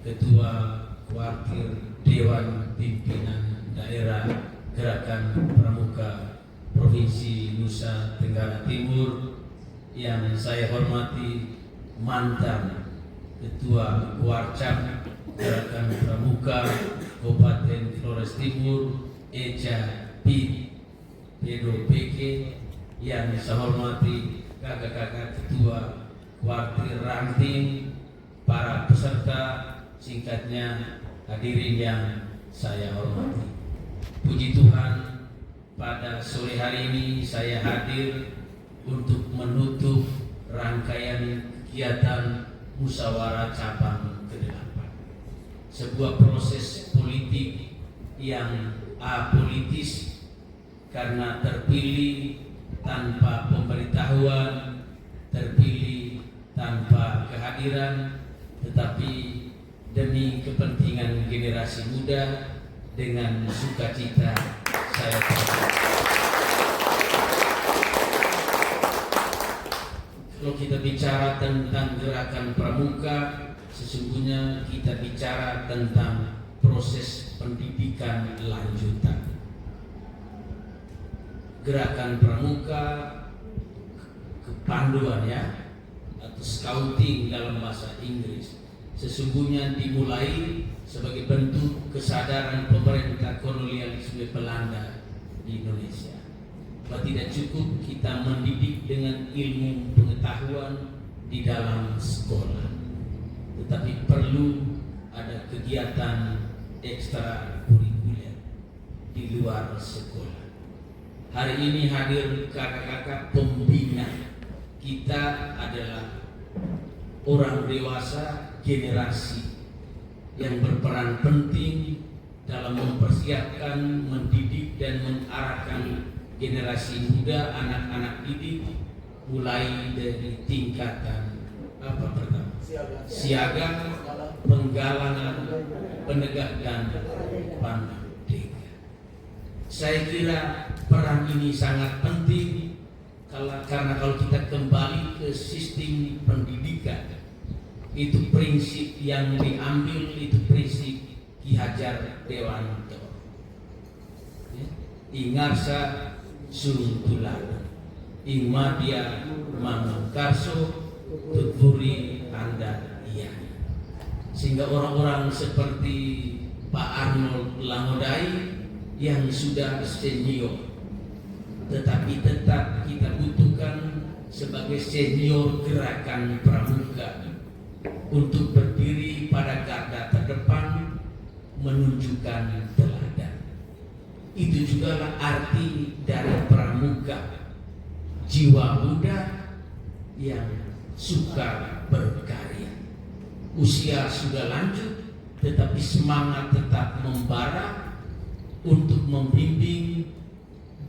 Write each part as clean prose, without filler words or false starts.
Ketua Wakil Dewan Pimpinan Daerah Gerakan Pramuka Provinsi Nusa Tenggara Timur yang saya hormati, mantan Ketua Warcap Gerakan Pramuka Kabupaten Flores Timur Eja Pedro Peke, yang saya hormati kakak-kakak ketua Wakil Ranting, para peserta, singkatnya hadirin yang saya hormati. Puji Tuhan, pada sore hari ini saya hadir untuk menutup rangkaian kegiatan musyawarah cabang ke-8. Sebuah proses politik yang apolitis karena terpilih tanpa pemberitahuan, terpilih tanpa kehadiran, tetapi demi kepentingan generasi muda, dengan sukacita saya terima. Kalau kita bicara tentang gerakan pramuka, sesungguhnya kita bicara tentang proses pendidikan lanjutan. Gerakan pramuka kepanduan atau scouting dalam bahasa Inggris sesungguhnya dimulai sebagai bentuk kesadaran pemerintah kolonialisme Belanda di Indonesia bahwa tidak cukup kita mendidik dengan ilmu pengetahuan di dalam sekolah, tetapi perlu ada kegiatan ekstrakurikuler di luar sekolah. Hari ini hadir kakak-kakak pembina kita adalah orang dewasa generasi yang berperan penting dalam mempersiapkan, mendidik dan mengarahkan generasi muda, anak-anak didik mulai dari tingkatan pertama? Siaga, penggalangan, penegak dan pandega. Saya kira peran ini sangat penting karena kalau kita kembali ke sistem pendidikan, itu prinsip yang diambil itu prinsip Ki Hajar Dewantoro. Ingarsa Suntulan, Imadia Mangkarso, Tuturi Anda Iya. Sehingga orang-orang seperti Pak Arnold Langodai yang sudah senior, tetapi tetap kita butuhkan sebagai senior gerakan pramuka untuk berdiri pada garda terdepan, menunjukkan teladan. Itu juga lah arti dari pramuka, jiwa muda yang suka berkarya. Usia sudah lanjut, tetapi semangat tetap membara untuk membimbing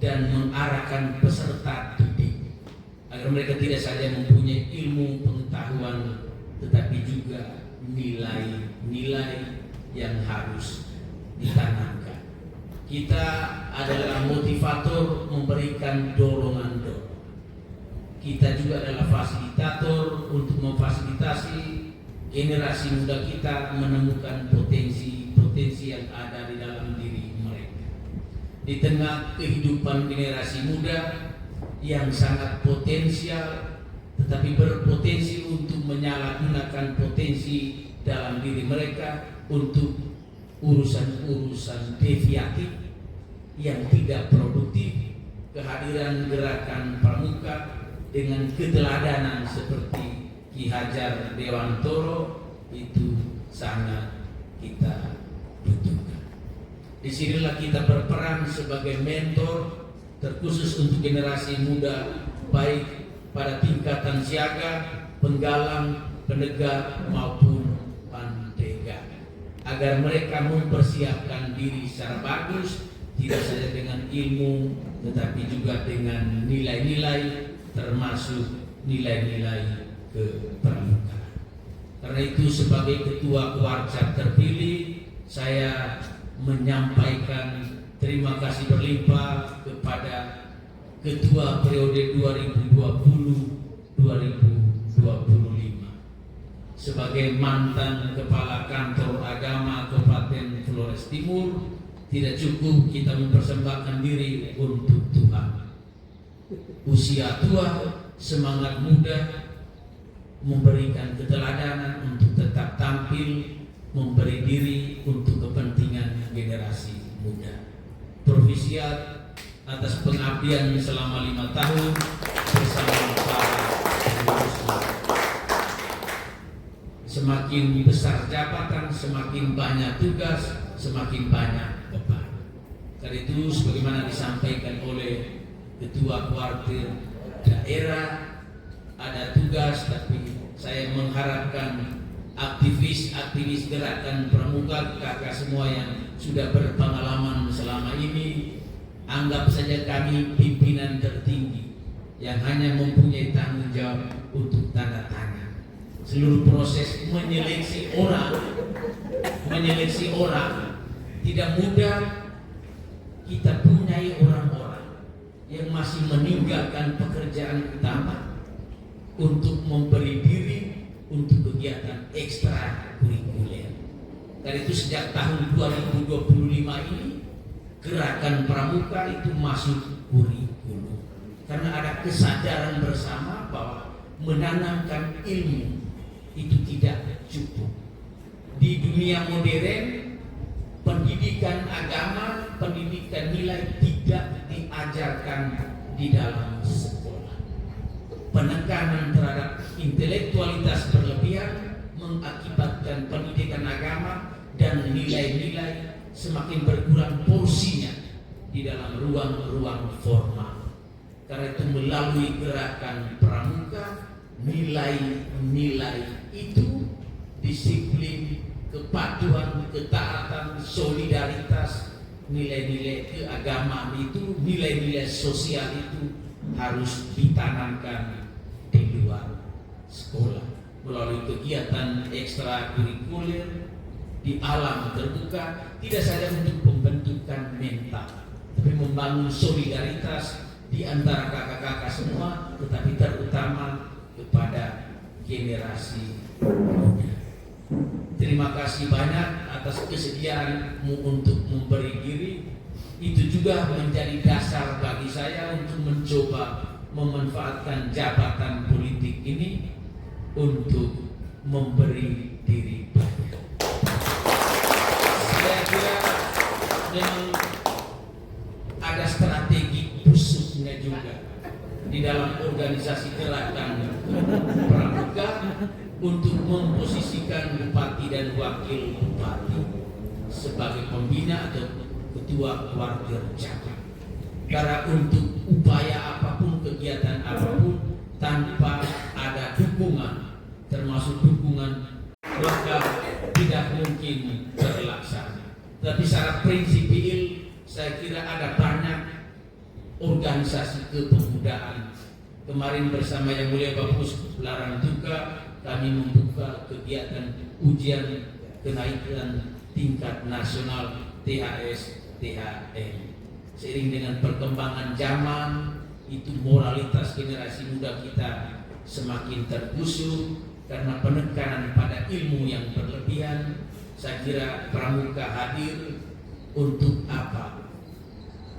dan mengarahkan peserta didik agar mereka tidak saja mempunyai ilmu pengetahuan, tetapi juga nilai-nilai yang harus ditanamkan. Kita adalah motivator, memberikan dorongan. Kita juga adalah fasilitator untuk memfasilitasi generasi muda kita menemukan potensi-potensi yang ada di dalam diri mereka. Di tengah kehidupan generasi muda yang sangat potensial, tetapi berpotensi untuk menyalahgunakan potensi dalam diri mereka untuk urusan-urusan deviatif yang tidak produktif, kehadiran gerakan pramuka dengan keteladanan seperti Ki Hajar Dewantoro itu sangat kita butuhkan. Disinilah kita berperan sebagai mentor terkhusus untuk generasi muda, baik pada tingkatan siaga, penggalang, penegak maupun pandega, agar mereka mempersiapkan diri secara bagus, tidak saja dengan ilmu tetapi juga dengan nilai-nilai, termasuk nilai-nilai kepramukaan. Karena itu sebagai ketua Warcap terpilih, saya menyampaikan terima kasih berlimpah kepada Ketua periode 2020-2025. sebagai mantan Kepala Kantor Agama Kabupaten Flores Timur, tidak cukup kita mempersembahkan diri untuk Tuhan. Usia tua, semangat muda, memberikan keteladanan untuk tetap tampil, memberi diri untuk kepentingan generasi muda. Provisiat atas pengabdian selama 5 tahun bersama para pengurusnya. Semakin besar jabatan, semakin banyak tugas, semakin banyak beban. Karena itu sebagaimana disampaikan oleh Ketua Kuartir Daerah, ada tugas, tapi saya mengharapkan aktivis-aktivis gerakan pramuka, kakak semua yang sudah berpengalaman selama ini, anggap saja kami pimpinan tertinggi yang hanya mempunyai tanggung jawab untuk tanda tangan. Seluruh proses menyeleksi orang tidak mudah. Kita punyai orang-orang yang masih meninggalkan pekerjaan utama untuk memberi diri untuk kegiatan ekstra kurikuler. Dari itu sejak tahun 2025 ini gerakan pramuka itu masuk kurikulum, karena ada kesadaran bersama bahwa menanamkan ilmu itu tidak cukup. Di dunia modern, pendidikan agama, pendidikan nilai tidak diajarkan di dalam sekolah. Penekanan terhadap intelektualitas berlebihan mengakibatkan pendidikan agama dan nilai-nilai semakin berkurang porsinya di dalam ruang-ruang formal. Karena itu melalui gerakan pramuka, nilai-nilai itu, disiplin, kepatuhan, ketaatan, solidaritas, nilai-nilai keagamaan itu, nilai-nilai sosial itu harus ditanamkan di luar sekolah melalui kegiatan ekstrakurikuler di alam terbuka, tidak saja untuk pembentukan mental, tapi membangun solidaritas di antara kakak-kakak semua, tetapi terutama kepada generasi muda. Terima kasih banyak atas kesediaanmu untuk memberi diri. Itu juga menjadi dasar bagi saya untuk mencoba memanfaatkan jabatan politik ini untuk memberi diri banyak. Saya kira memang ada strategi khususnya juga di dalam organisasi gerakan pramuka untuk memposisikan bupati dan wakil bupati sebagai pembina atau ketua keluarga cabang. Karena untuk upaya apapun, kegiatan apapun, tanpa ada dukungan, termasuk dukungan, maka tidak mungkin terlaksana. Tapi secara prinsipil, saya kira ada banyak organisasi kepemudaan. Kemarin bersama Yang Mulia Bapak Larang Duka, kami membuka kegiatan ujian kenaikan tingkat nasional THS THM. Seiring dengan perkembangan zaman, itu moralitas generasi muda kita semakin tergusur karena penekanan pada ilmu yang berlebihan. Saya kira pramuka hadir untuk apa?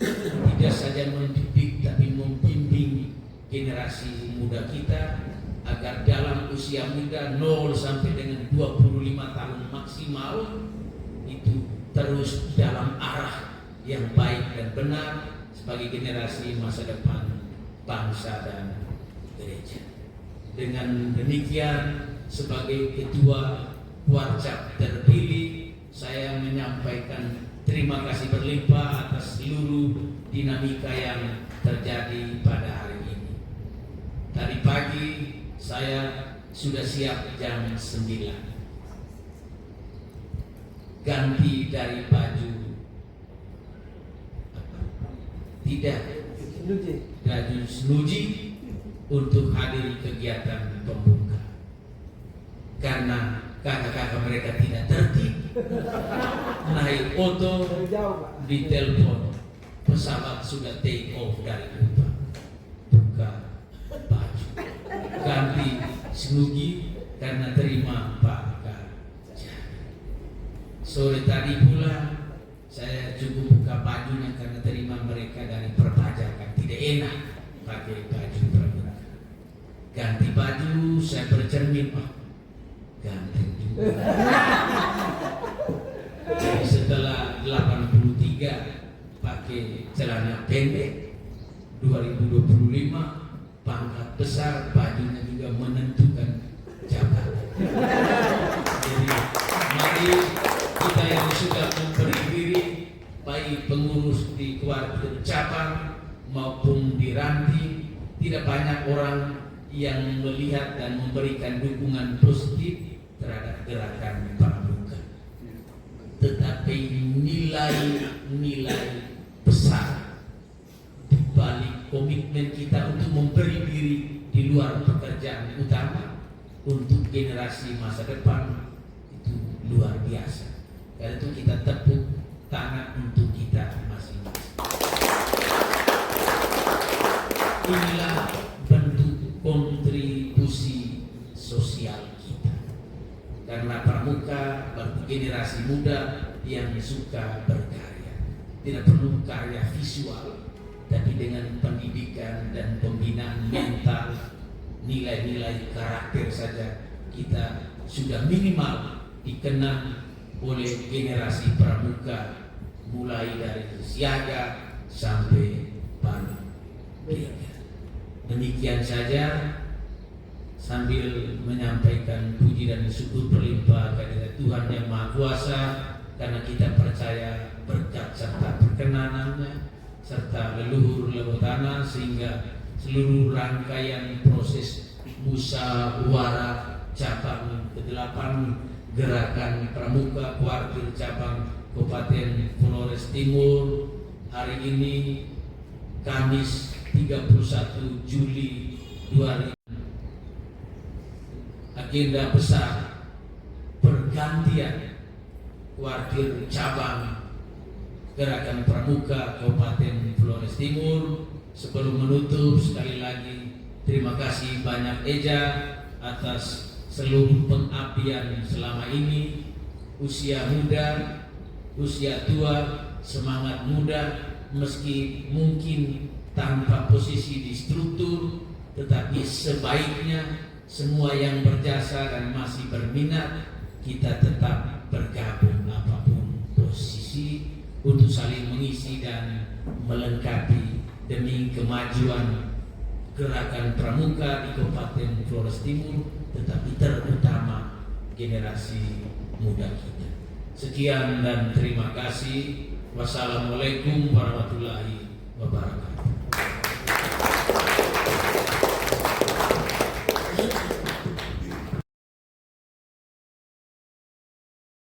Tidak saja mendidik, tapi membimbing generasi muda kita agar dalam usia muda 0 sampai dengan 25 tahun maksimal itu terus dalam arah yang baik dan benar sebagai generasi masa depan bangsa dan gereja. Dengan demikian, sebagai ketua Warcap terpilih, saya menyampaikan terima kasih berlimpah atas seluruh dinamika yang terjadi pada hari ini. Tadi pagi saya sudah siap jam 9. Ganti dari baju tidak baju senuji untuk hadir kegiatan pembuka. Karena kakak-kakak mereka tidak tertib, naik oto, ditelepon, pesawat sudah take off dari Kupang. Buka baju, ganti senugi, karena terima Pak Gajah. Sore tadi pula saya cukup buka bajunya karena terima mereka dari perpajakan. Tidak enak pakai baju pramuka. Ganti baju, saya bercermin, oh ganteng juga. Jadi setelah 83 pakai celana pendek, 2025 pangkat besar, bajunya juga menentukan jabatan. Jadi mari kita yang sudah memberi diri, baik pengurus di kuartir cabang maupun di ranting, tidak banyak orang yang melihat dan memberikan dukungan positif terhadap gerakan pramuka. Tetapi nilai-nilai besar di balik komitmen kita untuk memberi diri di luar pekerjaan utama untuk generasi masa depan itu luar biasa. Karena itu kita tepuk tangan untuk kita masing-masing. Inilah bentuk kontribusi sosial kita. Karena pramuka berarti generasi muda yang suka berkarya. Tidak perlu karya visual, tapi dengan pendidikan dan pembinaan mental, nilai-nilai karakter saja kita sudah minimal dikenang oleh generasi pramuka, mulai dari siaga sampai pandega. Demikian saja, sambil menyampaikan puji dan syukur berlimpah kepada Tuhan yang Maha Kuasa, karena kita percaya berkat serta perkenanannya serta leluhur tanah, sehingga seluruh rangkaian proses musyawarah cabang ke-8 gerakan pramuka kuartir cabang Kabupaten Flores Timur hari ini Kamis 31 Juli 2000, agenda besar pergantian kuartir cabang gerakan pramuka Kabupaten Flores Timur. Sebelum menutup, sekali lagi terima kasih banyak Eja atas seluruh pengabdian selama ini. Usia muda, usia tua, semangat muda, meski mungkin tanpa posisi di struktur, tetapi sebaiknya semua yang berjasa dan masih berminat kita tetap bergabung apapun posisi untuk saling mengisi dan melengkapi demi kemajuan gerakan pramuka di Kabupaten Flores Timur, tetapi terutama generasi muda kita. Sekian dan terima kasih. Wassalamualaikum warahmatullahi wabarakatuh.